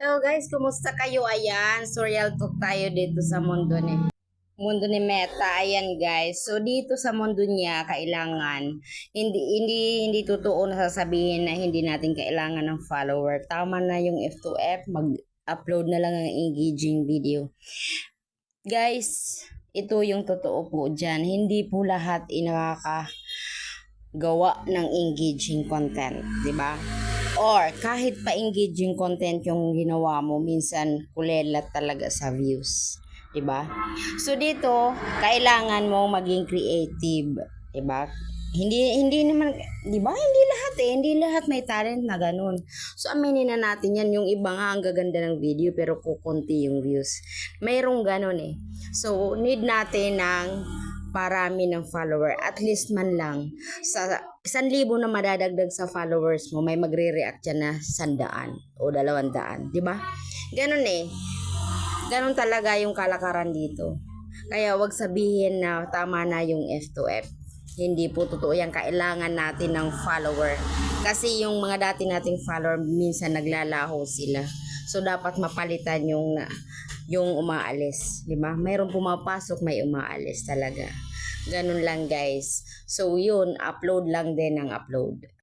Hello guys, kumusta kayo? Ayan, surreal talk tayo dito sa mundo ni Meta. Ayan guys. So dito sa mundo niya kailangan hindi totoo na sasabihin na hindi natin kailangan ng follower. Tama na yung F2F, mag-upload na lang ng engaging video. Guys, ito yung totoo po diyan. Hindi po lahat gawa ng engaging content, 'di ba? Or kahit pa engaging content yung ginawa mo, minsan kulelat talaga sa views, 'di ba? So dito, kailangan mong maging creative, 'di ba? Hindi naman, 'di ba? Hindi lahat may talent na ganun. So aminin na natin 'yan, yung iba nga ang gaganda ng video pero kukunti yung views. Mayroong ganun eh. So need natin ng parami ng follower, at least man lang sa 1,000 na madadagdag sa followers mo, may magre-react dyan na 100 o 200, di ba? Ganun eh. Ganun talaga yung kalakaran dito. Kaya wag sabihin na tama na yung F2F. Hindi po totoo yan. Kailangan natin ng follower. Kasi yung mga dati nating follower, minsan naglalaho sila. So, dapat mapalitan yung umaalis. Diba? Mayroong pumapasok, may umaalis talaga. Ganun lang guys. So, yun. Upload lang din ang upload.